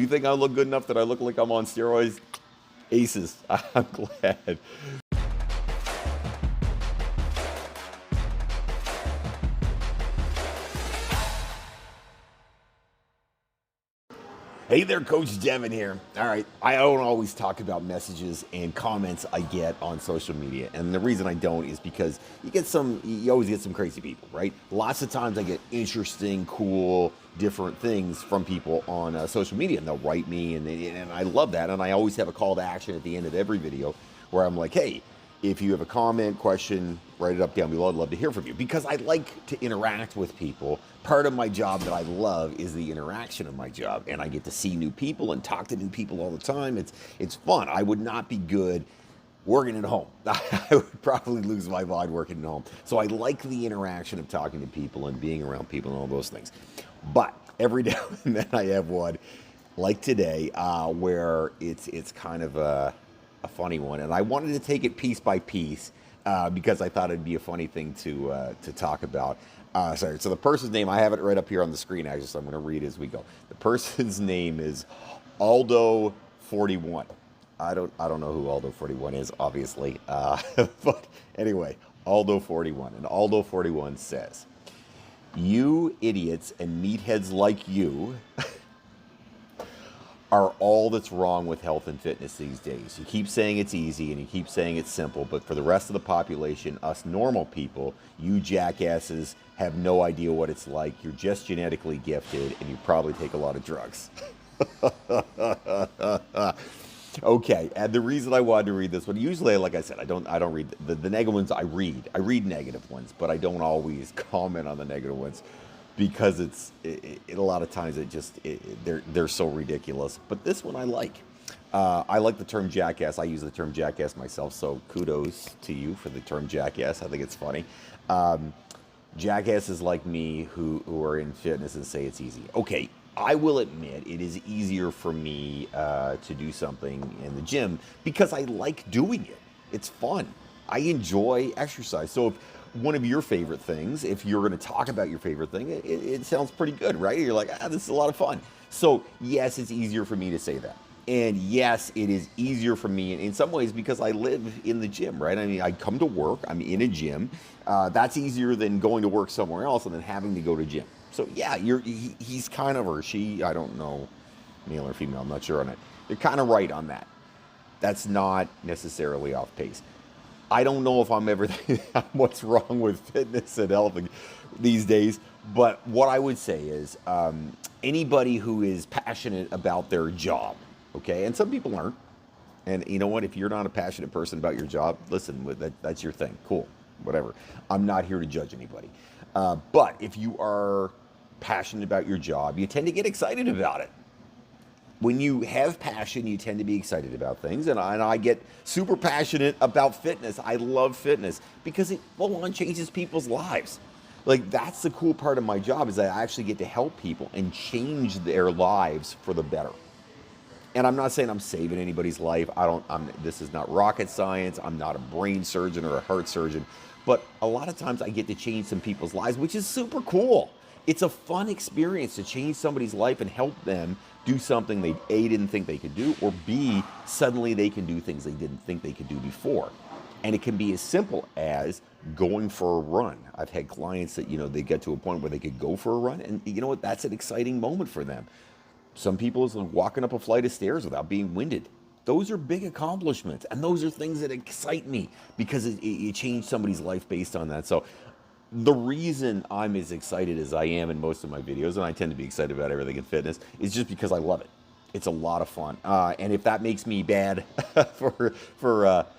you think I look good enough that I look like I'm on steroids? Aces. I'm glad. Hey there, Coach Devin here. All right, I don't always talk about messages and comments I get on social media, and the reason I don't is because you always get some crazy people, right? Lots of times I get interesting, cool, different things from people on social media, and they'll write me, and I love that, and I always have a call to action at the end of every video where I'm like, hey, if you have a comment, question, write it up down below. I'd love to hear from you because I like to interact with people. Part of my job that I love is the interaction of my job, and I get to see new people and talk to new people all the time. It's fun. I would not be good working at home. I would probably lose my mind working at home. So I like the interaction of talking to people and being around people and all those things. But every now and then I have one like today where it's kind of a funny one, and I wanted to take it piece by piece because I thought it'd be a funny thing to talk about. Sorry, so the person's name, I have it right up here on the screen actually, so I'm going to read as we go. The person's name is Aldo41. I don't know who Aldo41 is, obviously, but anyway, Aldo41, and Aldo41 says, "You idiots and meatheads like you." Are all that's wrong with health and fitness these days. You keep saying it's easy and you keep saying it's simple, but for the rest of the population, us normal people, you jackasses have no idea what it's like. You're just genetically gifted and you probably take a lot of drugs. Okay, and the reason I wanted to read this one, usually, like I said, I don't read the negative ones. I read negative ones, but I don't always comment on the negative ones, because a lot of times they're so ridiculous. But this one I like. I like the term jackass. I use the term jackass myself, so kudos to you for the term jackass. I think it's funny. Jackasses like me who are in fitness and say it's easy. Okay, I will admit it is easier for me to do something in the gym because I like doing it. It's fun. I enjoy exercise. So if one of your favorite things, if you're going to talk about your favorite thing, it sounds pretty good, right? You're like, this is a lot of fun. So yes, it's easier for me to say that. And yes, it is easier for me in some ways because I live in the gym, right? I mean, I come to work, I'm in a gym. That's easier than going to work somewhere else and then having to go to gym. So yeah, he's kind of, or she, I don't know, male or female, I'm not sure on it. You're kind of right on that. That's not necessarily off pace. I don't know if I'm ever what's wrong with fitness and health these days, but what I would say is anybody who is passionate about their job, okay, and some people aren't, and you know what, if you're not a passionate person about your job, listen, that's your thing, cool, whatever. I'm not here to judge anybody. But if you are passionate about your job, you tend to get excited about it. When you have passion, you tend to be excited about things, and I get super passionate about fitness. I love fitness because it full-on changes people's lives. Like, that's the cool part of my job, is that I actually get to help people and change their lives for the better. And I'm not saying I'm saving anybody's life. This is not rocket science. I'm not a brain surgeon or a heart surgeon, but a lot of times I get to change some people's lives, which is super cool. It's a fun experience to change somebody's life and help them do something they A, didn't think they could do, or B, suddenly they can do things they didn't think they could do before. And it can be as simple as going for a run. I've had clients that, they get to a point where they could go for a run, and you know what, that's an exciting moment for them. Some people is walking up a flight of stairs without being winded. Those are big accomplishments, and those are things that excite me because it changed somebody's life based on that. So the reason I'm as excited as I am in most of my videos, and I tend to be excited about everything in fitness, is just because I love it. It's a lot of fun. And if that makes me bad for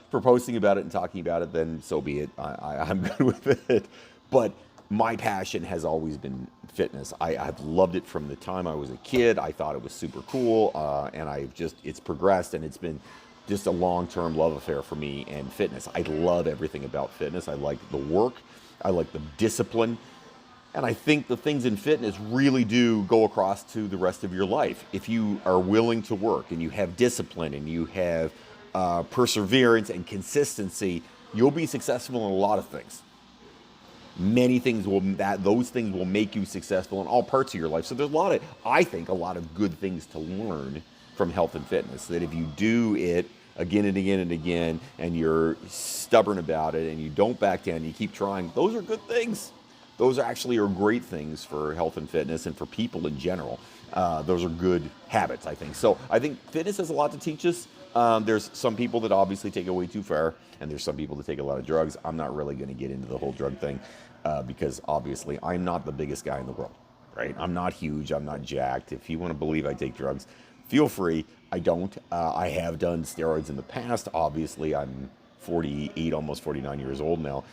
posting about it and talking about it, then so be it. I'm good with it. But my passion has always been fitness. I've loved it from the time I was a kid. I thought it was super cool. And it's progressed, and it's been just a long-term love affair for me and fitness. I love everything about fitness. I like the work. I like the discipline. And I think the things in fitness really do go across to the rest of your life. If you are willing to work and you have discipline and you have perseverance and consistency, you'll be successful in a lot of things. Many things will that those things will make you successful in all parts of your life. So there's a lot of, I think, a lot of good things to learn from health and fitness. That if you do it again and again and again, and you're stubborn about it, and you don't back down, you keep trying, those are good things. Those actually are great things for health and fitness and for people in general. Those are good habits, I think. So I think fitness has a lot to teach us. There's some people that obviously take it way too far, and there's some people that take a lot of drugs. I'm not really going to get into the whole drug thing because obviously I'm not the biggest guy in the world, right? I'm not huge. I'm not jacked. If you want to believe I take drugs, feel free. I don't. I have done steroids in the past. Obviously, I'm 48, almost 49 years old now.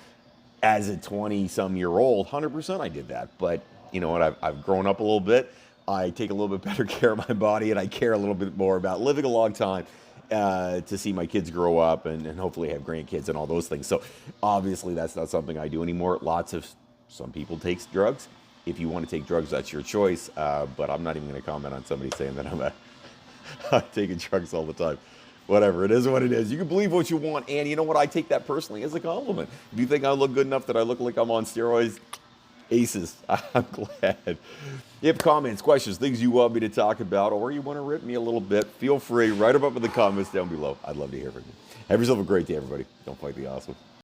As a 20-some-year-old, 100% I did that. But you know what? I've grown up a little bit. I take a little bit better care of my body, and I care a little bit more about living a long time to see my kids grow up and hopefully have grandkids and all those things. So obviously that's not something I do anymore. Some people take drugs. If you want to take drugs, that's your choice. But I'm not even going to comment on somebody saying that I'm taking drugs all the time. Whatever, it is what it is. You can believe what you want, and you know what? I take that personally as a compliment. If you think I look good enough that I look like I'm on steroids, aces. I'm glad. If you have comments, questions, things you want me to talk about, or you want to rip me a little bit, feel free. Write them up in the comments down below. I'd love to hear from you. Have yourself a great day, everybody. Don't fight the awesome.